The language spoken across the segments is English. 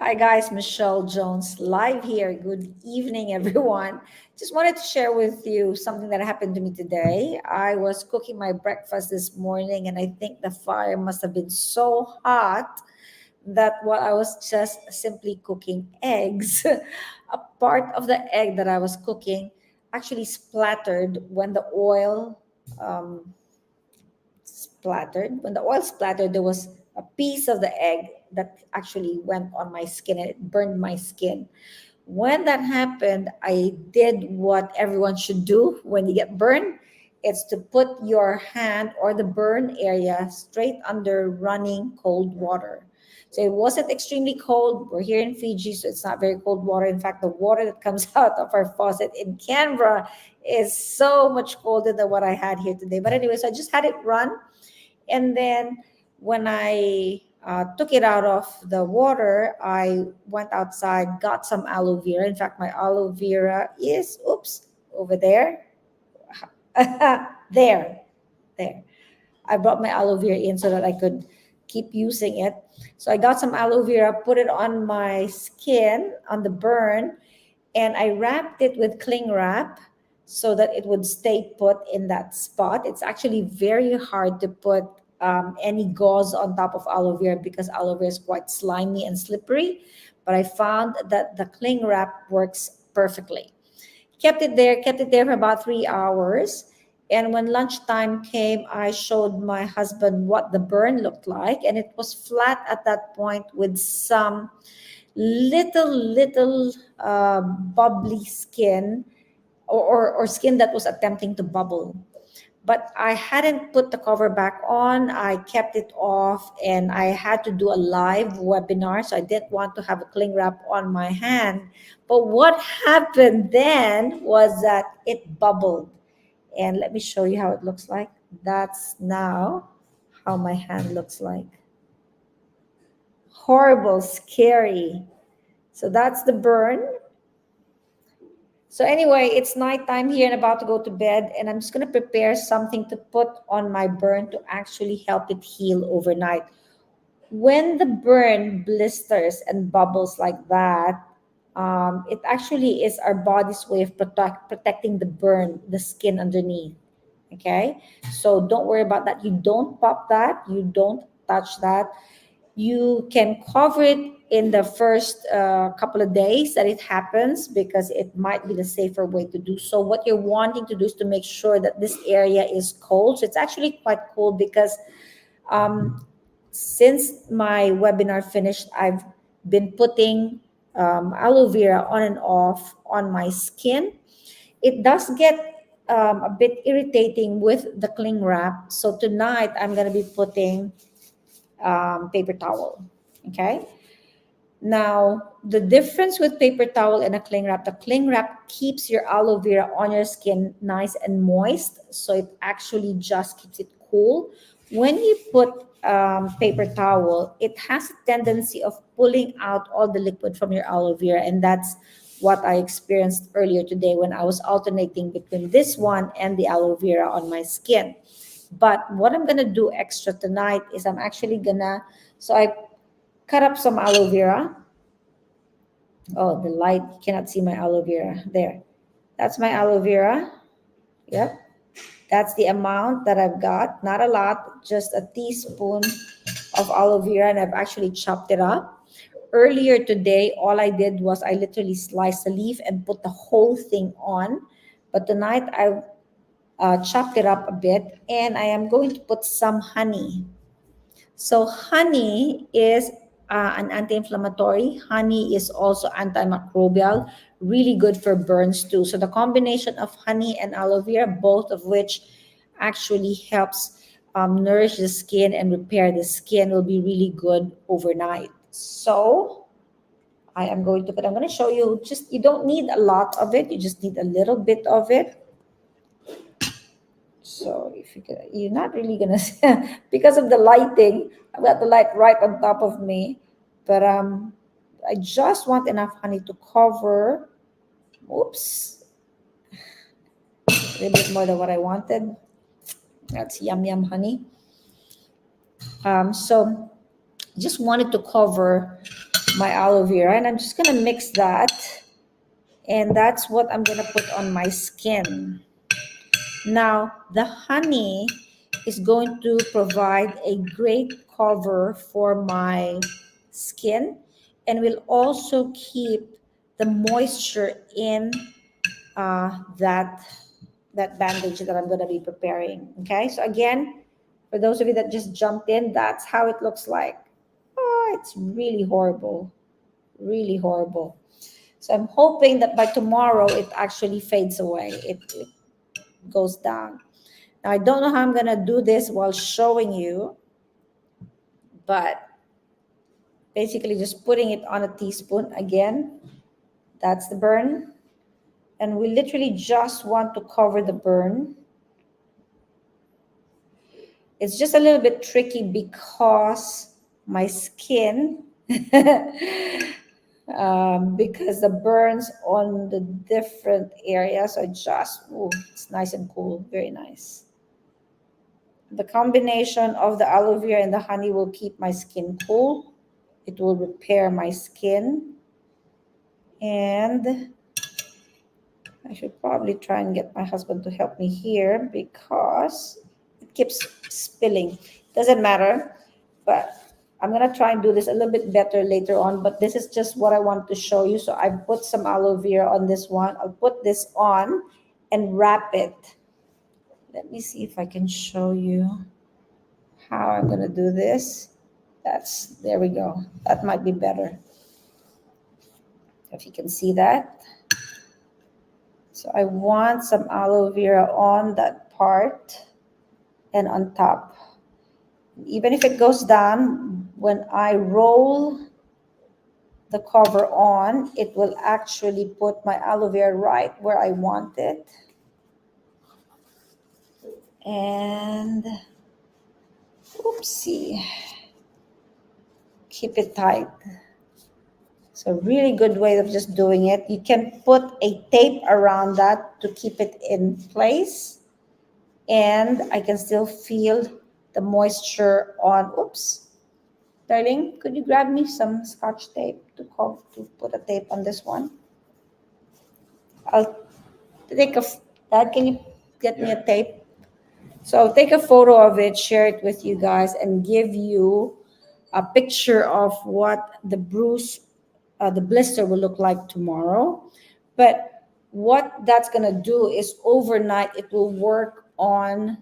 Hi guys, Michelle Jones live here. Good evening, everyone. Just wanted to share with you something that happened to me today. I was cooking my breakfast this morning, and I think the fire must have been so hot that while I was just simply cooking eggs, a part of the egg that I was cooking actually splattered when the oil um, splattered. When the oil splattered, there was a piece of the egg that actually went on my skin and it burned my skin. When that happened, I did what everyone should do when you get burned. It's to put your hand or the burn area straight under running cold water. So it wasn't extremely cold. We're here in Fiji, so it's not very cold water. In fact, the water that comes out of our faucet in Canberra is so much colder than what I had here today. But anyway, so I just had it run, and then when I took it out of the water, I went outside, got some aloe vera. In fact, my aloe vera is, oops, over there. there, there. I brought my aloe vera in so that I could keep using it. So I got some aloe vera, put it on my skin, on the burn, and I wrapped it with cling wrap so that it would stay put in that spot. It's actually very hard to put any gauze on top of aloe vera because aloe vera is quite slimy and slippery. But I found that the cling wrap works perfectly. Kept it there for about 3 hours. And when lunchtime came, I showed my husband what the burn looked like, and it was flat at that point with some little bubbly skin, or skin that was attempting to bubble. But I hadn't put the cover back on. I kept it off, and I had to do a live webinar, so I didn't want to have a cling wrap on my hand. But what happened then was that it bubbled. And let me show you how it looks like. That's now how my hand looks like. Horrible, scary. So that's the burn. So anyway, it's nighttime here and about to go to bed, and I'm just gonna prepare something to put on my burn to actually help it heal overnight. When the burn blisters and bubbles like that, it actually is our body's way of protecting the burn, the skin underneath. Okay, so don't worry about that. You don't pop that. You don't touch that. You can cover it in the first couple of days that it happens because it might be the safer way to do so. What you're wanting to do is to make sure that this area is cold. So it's actually quite cold because um, since my webinar finished, I've been putting aloe vera on and off on my skin. It does get a bit irritating with the cling wrap. So tonight I'm going to be putting paper towel. Okay. Now, the difference with paper towel and a cling wrap, the cling wrap keeps your aloe vera on your skin nice and moist. So it actually just keeps it cool. When you put paper towel, it has a tendency of pulling out all the liquid from your aloe vera. And that's what I experienced earlier today when I was alternating between this one and the aloe vera on my skin. But what I'm gonna do extra tonight is I'm actually gonna, so I cut up some aloe vera. Oh, the light, you cannot see my aloe vera. There. That's my aloe vera. Yep. That's the amount that I've got. Not a lot, just a teaspoon of aloe vera, and I've actually chopped it up. Earlier today, all I did was I literally sliced the leaf and put the whole thing on. But tonight I chopped it up a bit, and I am going to put some honey. So honey is an anti-inflammatory. Honey is also antimicrobial, really good for burns too. So the combination of honey and aloe vera, both of which actually helps nourish the skin and repair the skin, will be really good overnight. So I am going to put, I'm going to show you, just, you don't need a lot of it. You just need a little bit of it. So if you can, you're not really gonna because of the lighting. I've got the light right on top of me, but I just want enough honey to cover. Oops, a little bit more than what I wanted. That's yum honey. So just wanted to cover my aloe vera, and I'm just gonna mix that, and that's what I'm gonna put on my skin. Now, the honey is going to provide a great cover for my skin and will also keep the moisture in that bandage that I'm going to be preparing. Okay, so again, for those of you that just jumped in, that's how it looks like. Oh, it's really horrible, really horrible. So I'm hoping that by tomorrow it actually fades away. It goes down. Now, I don't know how I'm going to do this while showing you, but basically just putting it on a teaspoon again. That's the burn. And we literally just want to cover the burn. It's just a little bit tricky because my skin, because the burns on the different areas are just, oh, it's nice and cool, very nice. The combination of the aloe vera and the honey will keep my skin cool. It will repair my skin. And I should probably try and get my husband to help me here because it keeps spilling. Doesn't matter, but I'm going to try and do this a little bit better later on, but this is just what I want to show you. So I put some aloe vera on this one. I'll put this on and wrap it. Let me see if I can show you how I'm going to do this. There we go. That might be better. If you can see that. So I want some aloe vera on that part and on top. Even if it goes down, when I roll the cover on, it will actually put my aloe vera right where I want it. And oopsie, keep it tight. So a really good way of just doing it. You can put a tape around that to keep it in place. And I can still feel the moisture on, oops. Darling, could you grab me some Scotch tape to put a tape on this one? I'll take Dad, can you get me a tape? So I'll take a photo of it, share it with you guys, and give you a picture of what the blister will look like tomorrow. But what that's going to do is overnight, it will work on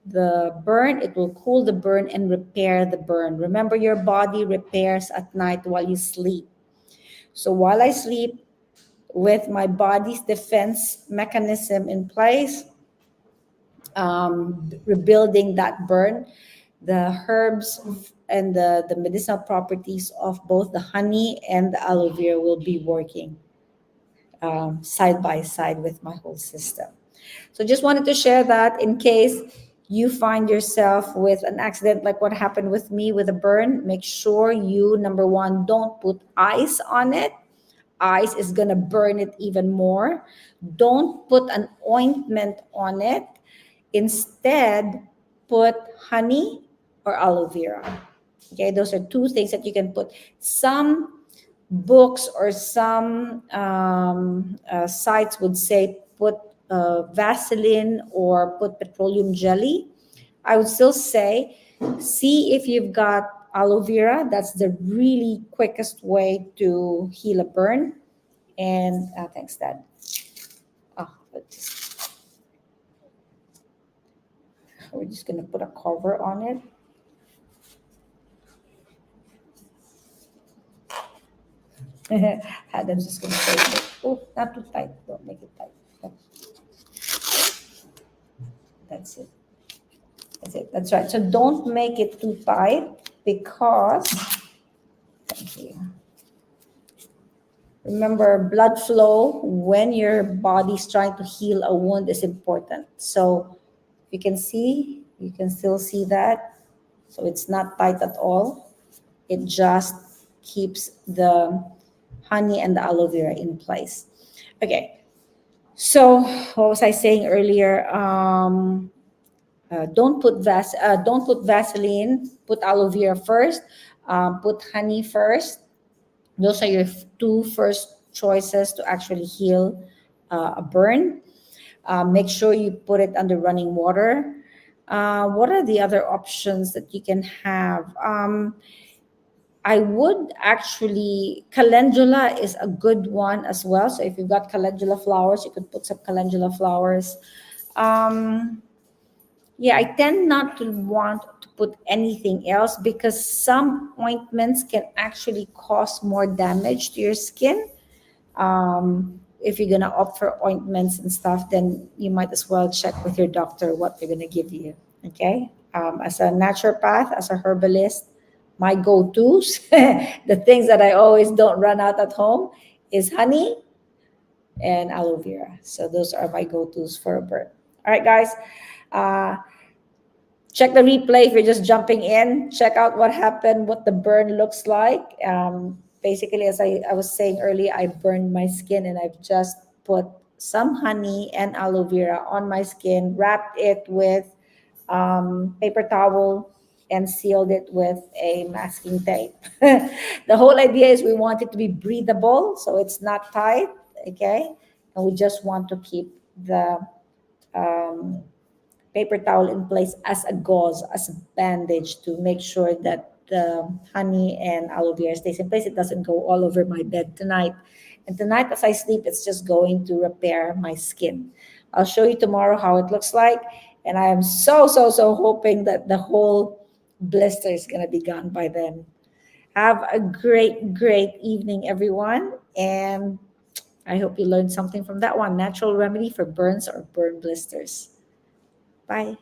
the burn. It will cool the burn and repair the burn. Remember, your body repairs at night while you sleep. So while I sleep with my body's defense mechanism in place, rebuilding that burn, the herbs and the medicinal properties of both the honey and the aloe vera will be working side by side with my whole system. So just wanted to share that in case you find yourself with an accident like what happened with me with a burn. Make sure you, number one, don't put ice on it. Ice is going to burn it even more. Don't put an ointment on it. Instead, put honey or aloe vera. Okay, those are two things that you can put. Some books or some sites would say put Vaseline or put petroleum jelly. I would still say, see if you've got aloe vera. That's the really quickest way to heal a burn. And thanks, Dad. We're just going to put a cover on it. Adam's just going to say, oh, not too tight. Don't make it tight. That's it. That's it. That's right. So don't make it too tight because, thank you. Remember, blood flow when your body's trying to heal a wound is important. So you can see, you can still see that. So it's not tight at all. It just keeps the honey and the aloe vera in place. Okay. So what was I saying earlier? Don't put Vaseline. Put aloe vera first. Put honey first. Those are your two first choices to actually heal a burn. Make sure you put it under running water. What are the other options that you can have? I would actually, calendula is a good one as well. So if you've got calendula flowers, you could put some calendula flowers. Um, yeah, I tend not to want to put anything else because some ointments can actually cause more damage to your skin. If you're gonna opt for ointments and stuff, then you might as well check with your doctor what they're gonna give you. Okay. As a naturopath, as a herbalist, my go-tos, the things that I always don't run out at home, is honey and aloe vera. So those are my go-tos for a burn. All right, guys. Uh, check the replay if you're just jumping in. Check out what happened, what the burn looks like. Basically, as I was saying earlier, I burned my skin and I've just put some honey and aloe vera on my skin, wrapped it with paper towel, and sealed it with a masking tape. The whole idea is we want it to be breathable, so it's not tight, okay? And we just want to keep the um, paper towel in place as a gauze, as a bandage to make sure that the honey and aloe vera stays in place. It doesn't go all over my bed tonight. And tonight, as I sleep, it's just going to repair my skin. I'll show you tomorrow how it looks like. And I am so hoping that the whole blister is going to be gone by then. Have a great evening, everyone. And I hope you learned something from that one. Natural remedy for burns or burn blisters. Bye.